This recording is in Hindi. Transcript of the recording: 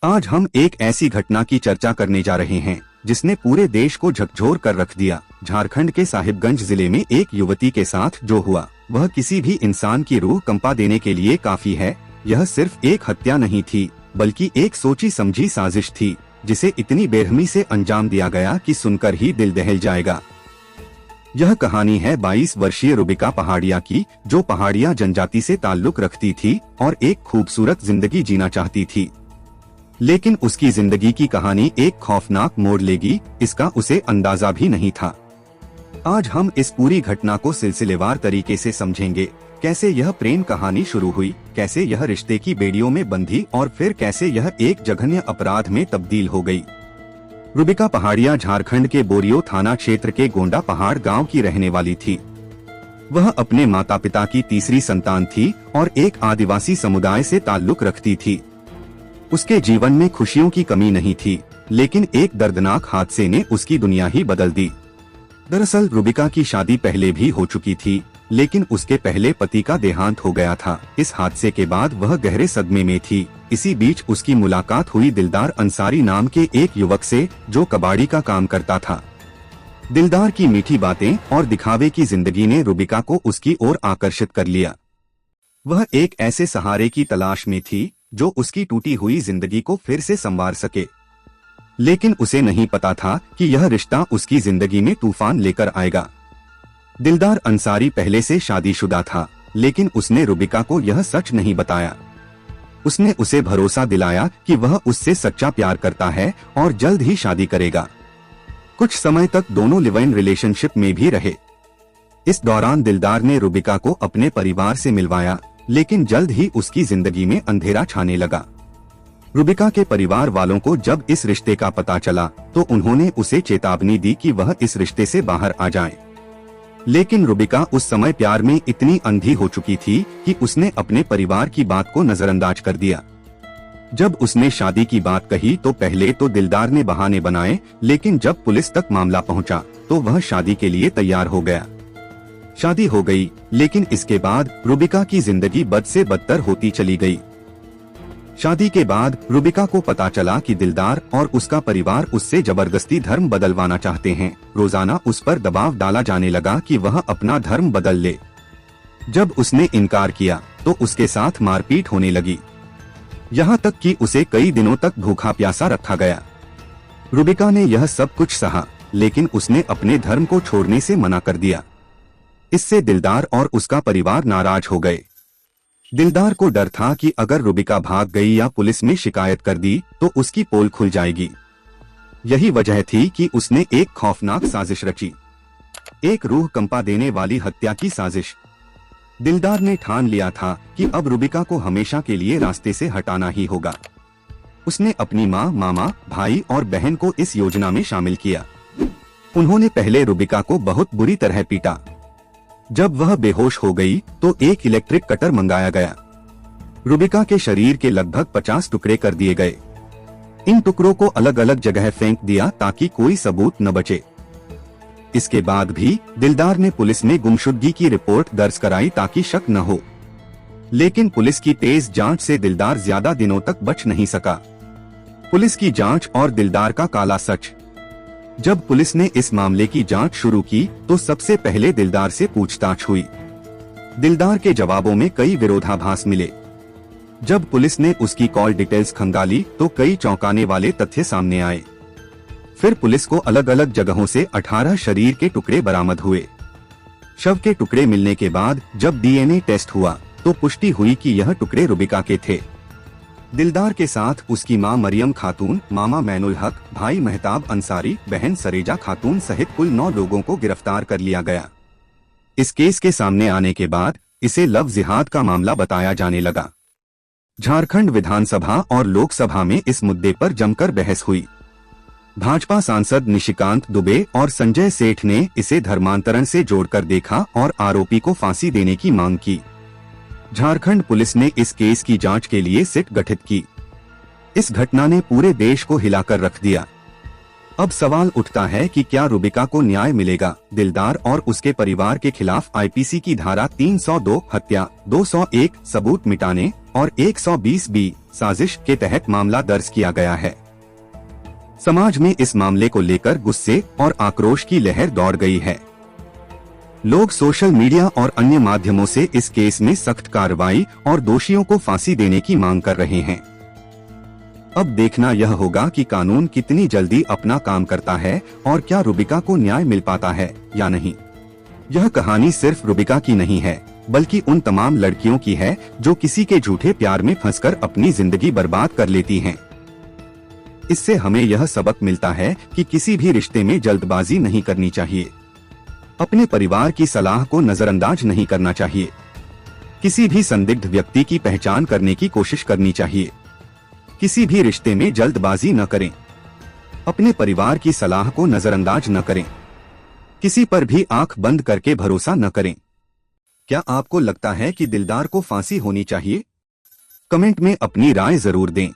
आज हम एक ऐसी घटना की चर्चा करने जा रहे हैं जिसने पूरे देश को झकझोर कर रख दिया। झारखंड के साहिबगंज जिले में एक युवती के साथ जो हुआ वह किसी भी इंसान की रूह कंपा देने के लिए काफी है। यह सिर्फ एक हत्या नहीं थी बल्कि एक सोची समझी साजिश थी जिसे इतनी बेरहमी से अंजाम दिया गया कि सुनकर ही दिल दहल जाएगा। यह कहानी है 22 वर्षीय रुबिका पहाड़िया की, जो पहाड़िया जनजाति से ताल्लुक रखती थी और एक खूबसूरत जिंदगी जीना चाहती थी। लेकिन उसकी जिंदगी की कहानी एक खौफनाक मोड़ लेगी, इसका उसे अंदाजा भी नहीं था। आज हम इस पूरी घटना को सिलसिलेवार तरीके से समझेंगे। कैसे यह प्रेम कहानी शुरू हुई, कैसे यह रिश्ते की बेड़ियों में बंधी और फिर कैसे यह एक जघन्य अपराध में तब्दील हो गई। रुबिका पहाड़िया झारखंड के बोरियो थाना क्षेत्र के गोंडा पहाड़ गांव की रहने वाली थी। वह अपने माता पिता की तीसरी संतान थी और एक आदिवासी समुदाय से ताल्लुक रखती थी। उसके जीवन में खुशियों की कमी नहीं थी, लेकिन एक दर्दनाक हादसे ने उसकी दुनिया ही बदल दी। दरअसल रुबिका की शादी पहले भी हो चुकी थी, लेकिन उसके पहले पति का देहांत हो गया था। इस हादसे के बाद वह गहरे सदमे में थी। इसी बीच उसकी मुलाकात हुई दिलदार अंसारी नाम के एक युवक से, जो कबाड़ी का काम करता था। दिलदार की मीठी बातें और दिखावे की जिंदगी ने रुबिका को उसकी ओर आकर्षित कर लिया। वह एक ऐसे सहारे की तलाश में थी जो उसकी टूटी हुई जिंदगी को फिर से संवार सके। लेकिन उसे नहीं पता था कि यह रिश्ता उसकी जिंदगी में तूफान लेकर आएगा। दिलदार अंसारी पहले से शादीशुदा था, लेकिन उसने रुबिका को यह सच नहीं बताया। उसने उसे भरोसा दिलाया कि वह उससे सच्चा प्यार करता है और जल्द ही शादी करेगा। कुछ समय तक दोनों लिव इन रिलेशनशिप में भी रहे। इस दौरान दिलदार ने रुबिका को अपने परिवार से मिलवाया, लेकिन जल्द ही उसकी जिंदगी में अंधेरा छाने लगा। रुबिका के परिवार वालों को जब इस रिश्ते का पता चला तो उन्होंने उसे चेतावनी दी कि वह इस रिश्ते से बाहर आ जाए। लेकिन रुबिका उस समय प्यार में इतनी अंधी हो चुकी थी कि उसने अपने परिवार की बात को नजरअंदाज कर दिया। जब उसने शादी की बात कही तो पहले तो दिलदार ने बहाने बनाए, लेकिन जब पुलिस तक मामला पहुंचा तो वह शादी के लिए तैयार हो गया। शादी हो गई, लेकिन इसके बाद रुबिका की जिंदगी बद से बदतर होती चली गई। शादी के बाद रुबिका को पता चला कि दिलदार और उसका परिवार उससे जबरदस्ती धर्म बदलवाना चाहते हैं। रोजाना उस पर दबाव डाला जाने लगा कि वह अपना धर्म बदल ले। जब उसने इनकार किया तो उसके साथ मारपीट होने लगी, यहाँ तक कि उसे कई दिनों तक भूखा प्यासा रखा गया। रुबिका ने यह सब कुछ सहा, लेकिन उसने अपने धर्म को छोड़ने से मना कर दिया। इससे दिलदार और उसका परिवार नाराज हो गए। दिलदार को डर था कि अगर रुबिका भाग गई या पुलिस में शिकायत कर दी तो उसकी पोल खुल जाएगी। यही वजह थी कि उसने एक खौफनाक साजिश रची, एक रूह कंपा देने वाली हत्या की साजिश। दिलदार ने ठान लिया था कि अब रुबिका को हमेशा के लिए रास्ते से हटाना ही होगा। उसने अपनी माँ, मामा, भाई और बहन को इस योजना में शामिल किया। उन्होंने पहले रुबिका को बहुत बुरी तरह पीटा। जब वह बेहोश हो गई तो एक इलेक्ट्रिक कटर मंगाया गया। रुबिका के शरीर के लगभग 50 टुकड़े कर दिए गए। इन टुकड़ों को अलग अलग जगह फेंक दिया ताकि कोई सबूत न बचे। इसके बाद भी दिलदार ने पुलिस में गुमशुदगी की रिपोर्ट दर्ज कराई ताकि शक न हो। लेकिन पुलिस की तेज जांच से दिलदार ज्यादा दिनों तक बच नहीं सका। पुलिस की जांच और दिलदार का काला सच। जब पुलिस ने इस मामले की जांच शुरू की तो सबसे पहले दिलदार से पूछताछ हुई। दिलदार के जवाबों में कई विरोधाभास मिले। जब पुलिस ने उसकी कॉल डिटेल्स खंगाली तो कई चौंकाने वाले तथ्य सामने आए। फिर पुलिस को अलग अलग जगहों से 18 शरीर के टुकड़े बरामद हुए। शव के टुकड़े मिलने के बाद जब डीएनए टेस्ट हुआ तो पुष्टि हुई कि यह टुकड़े रुबिका के थे। दिलदार के साथ उसकी मां मरियम खातून, मामा मैनुल हक, भाई महताब अंसारी, बहन सरेजा खातून सहित कुल 9 लोगों को गिरफ्तार कर लिया गया। इस केस के सामने आने के बाद इसे लव जिहाद का मामला बताया जाने लगा। झारखंड विधानसभा और लोकसभा में इस मुद्दे पर जमकर बहस हुई। भाजपा सांसद निशिकांत दुबे और संजय सेठ ने इसे धर्मांतरण से जोड़कर देखा और आरोपी को फांसी देने की मांग की। झारखंड पुलिस ने इस केस की जांच के लिए सिट गठित की। इस घटना ने पूरे देश को हिलाकर रख दिया। अब सवाल उठता है कि क्या रूबिका को न्याय मिलेगा। दिलदार और उसके परिवार के खिलाफ आईपीसी की धारा 302 हत्या, 201 सबूत मिटाने और 120 बी साजिश के तहत मामला दर्ज किया गया है। समाज में इस मामले को लेकर गुस्से और आक्रोश की लहर दौड़ गई है। लोग सोशल मीडिया और अन्य माध्यमों से इस केस में सख्त कार्रवाई और दोषियों को फांसी देने की मांग कर रहे हैं। अब देखना यह होगा कि कानून कितनी जल्दी अपना काम करता है और क्या रूबिका को न्याय मिल पाता है या नहीं। यह कहानी सिर्फ रूबिका की नहीं है, बल्कि उन तमाम लड़कियों की है जो किसी के झूठे प्यार में फंसकर अपनी जिंदगी बर्बाद कर लेती हैं। इससे हमें यह सबक मिलता है कि किसी भी रिश्ते में जल्दबाजी नहीं करनी चाहिए। अपने परिवार की सलाह को नजरअंदाज नहीं करना चाहिए। किसी भी संदिग्ध व्यक्ति की पहचान करने की कोशिश करनी चाहिए। किसी भी रिश्ते में जल्दबाजी न करें। अपने परिवार की सलाह को नजरअंदाज न करें। किसी पर भी आंख बंद करके भरोसा न करें। क्या आपको लगता है कि दिलदार को फांसी होनी चाहिए? कमेंट में अपनी राय जरूर दें।